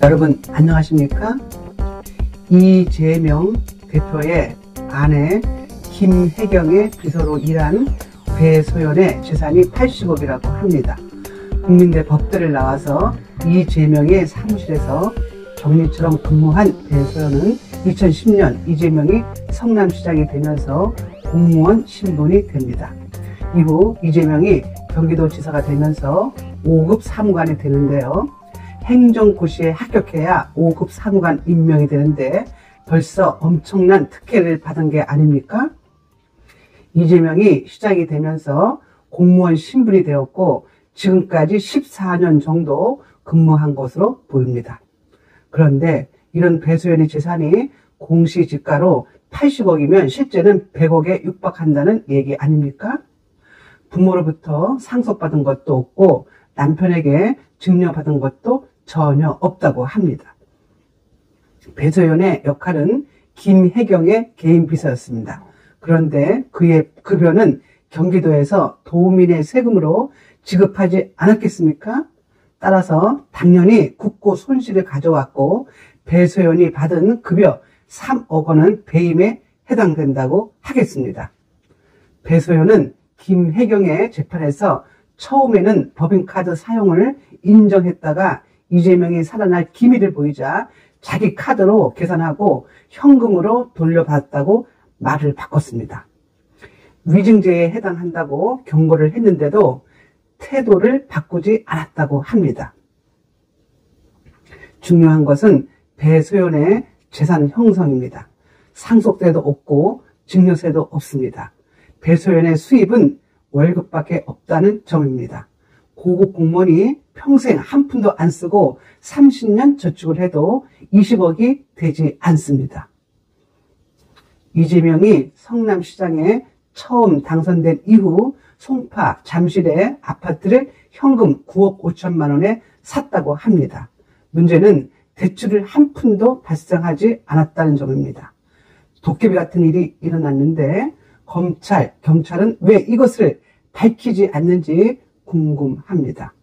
여러분 안녕하십니까? 이재명 대표의 아내 김혜경의 비서로 일한 배소연의 재산이 80억이라고 합니다. 국민대 법대를 나와서 이재명의 사무실에서 격리처럼 근무한 배소연은 2010년 이재명이 성남시장이 되면서 공무원 신분이 됩니다. 이후 이재명이 경기도지사가 되면서 5급 사무관이 되는데요. 행정고시에 합격해야 5급 사무관 임명이 되는데 벌써 엄청난 특혜를 받은 게 아닙니까? 이재명이 시장이 되면서 공무원 신분이 되었고 지금까지 14년 정도 근무한 것으로 보입니다. 그런데 이런 배소연의 재산이 공시지가로 80억이면 실제는 100억에 육박한다는 얘기 아닙니까? 부모로부터 상속받은 것도 없고 남편에게 증여받은 것도 전혀 없다고 합니다. 배소연의 역할은 김혜경의 개인 비서였습니다. 그런데 그의 급여는 경기도에서 도민의 세금으로 지급하지 않았겠습니까? 따라서 당연히 국고 손실을 가져왔고 배소연이 받은 급여 3억 원은 배임에 해당된다고 하겠습니다. 배소연은 김혜경의 재판에서 처음에는 법인카드 사용을 인정했다가 이재명이 살아날 기미를 보이자 자기 카드로 계산하고 현금으로 돌려받았다고 말을 바꿨습니다. 위증죄에 해당한다고 경고를 했는데도 태도를 바꾸지 않았다고 합니다. 중요한 것은 배소연의 재산 형성입니다. 상속세도 없고 증여세도 없습니다. 배소연의 수입은 월급밖에 없다는 점입니다. 고급 공무원이 평생 한 푼도 안 쓰고 30년 저축을 해도 20억이 되지 않습니다. 이재명이 성남시장에 처음 당선된 이후 송파 잠실의 아파트를 현금 9억 5천만 원에 샀다고 합니다. 문제는 대출을 한 푼도 발생하지 않았다는 점입니다. 도깨비 같은 일이 일어났는데 검찰, 경찰은 왜 이것을 밝히지 않는지 궁금합니다.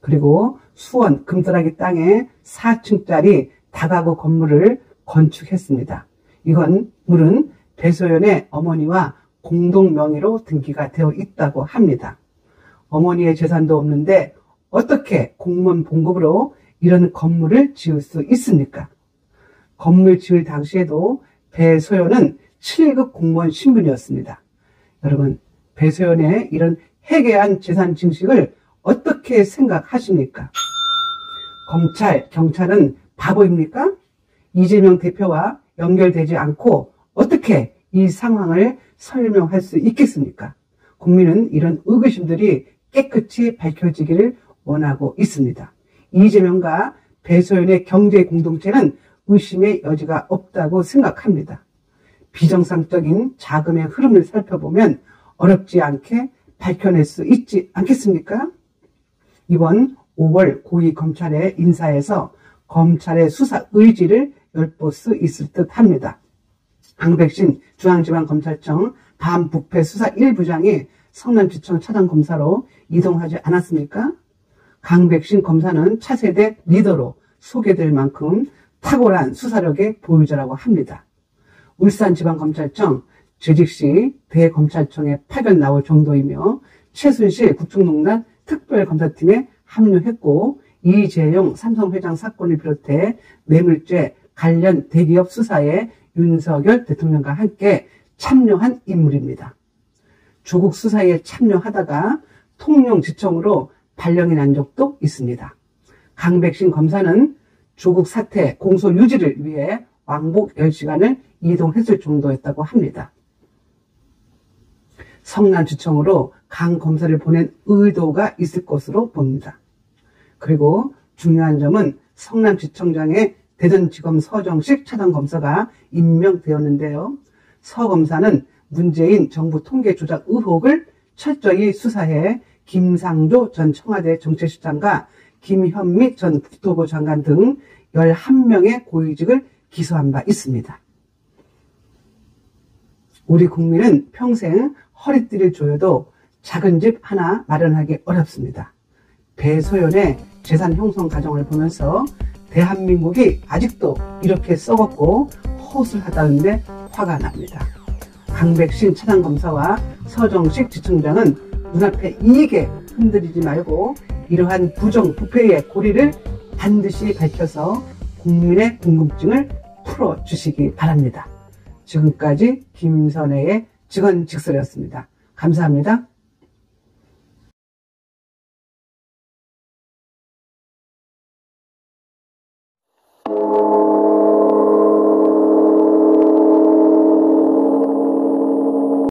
그리고 수원 금더라기 땅에 4층짜리 다가구 건물을 건축했습니다. 이건 물은 배소연의 어머니와 공동 명의로 등기가 되어 있다고 합니다. 어머니의 재산도 없는데 어떻게 공무원 봉급으로 이런 건물을 지을 수 있습니까? 건물 지을 당시에도 배소연은 7급 공무원 신분이었습니다. 여러분, 배소연의 이런 해괴한 재산 증식을 어떻게 생각하십니까? 검찰, 경찰은 바보입니까? 이재명 대표와 연결되지 않고 어떻게 이 상황을 설명할 수 있겠습니까? 국민은 이런 의구심들이 깨끗이 밝혀지기를 원하고 있습니다. 이재명과 배소연의 경제 공동체는 의심의 여지가 없다고 생각합니다. 비정상적인 자금의 흐름을 살펴보면 어렵지 않게 밝혀낼 수 있지 않겠습니까? 이번 5월 고위검찰의 인사에서 검찰의 수사 의지를 엿볼 수 있을 듯 합니다. 강백신 중앙지방검찰청 반부패 수사 1부장이 성남지청 차장검사로 이동하지 않았습니까? 강백신 검사는 차세대 리더로 소개될 만큼 탁월한 수사력의 보유자라고 합니다. 울산지방검찰청 재직 시 대검찰청에 파견 나올 정도이며 최순실 국정농단 특별검사팀에 합류했고 이재용 삼성회장 사건을 비롯해 뇌물죄 관련 대기업 수사에 윤석열 대통령과 함께 참여한 인물입니다. 조국 수사에 참여하다가 통영지청으로 발령이 난 적도 있습니다. 강백신 검사는 조국 사태 공소 유지를 위해 왕복 10시간을 이동했을 정도였다고 합니다. 성남지청으로 강 검사를 보낸 의도가 있을 것으로 봅니다. 그리고 중요한 점은 성남지청장의 대전지검 서정식 차장검사가 임명되었는데요. 서 검사는 문재인 정부 통계 조작 의혹을 철저히 수사해 김상조 전 청와대 정책실장과 김현미 전 국토부 장관 등 11명의 고위직을 기소한 바 있습니다. 우리 국민은 평생 허리띠를 조여도 작은 집 하나 마련하기 어렵습니다. 배소연의 재산 형성 과정을 보면서 대한민국이 아직도 이렇게 썩었고 허술하다는데 화가 납니다. 강백신 차장검사와 서정식 지청장은 눈앞의 이익에 흔들리지 말고 이러한 부정부패의 고리를 반드시 밝혀서 국민의 궁금증을 풀어주시기 바랍니다. 지금까지 김선혜의 직언직설이었습니다. 감사합니다.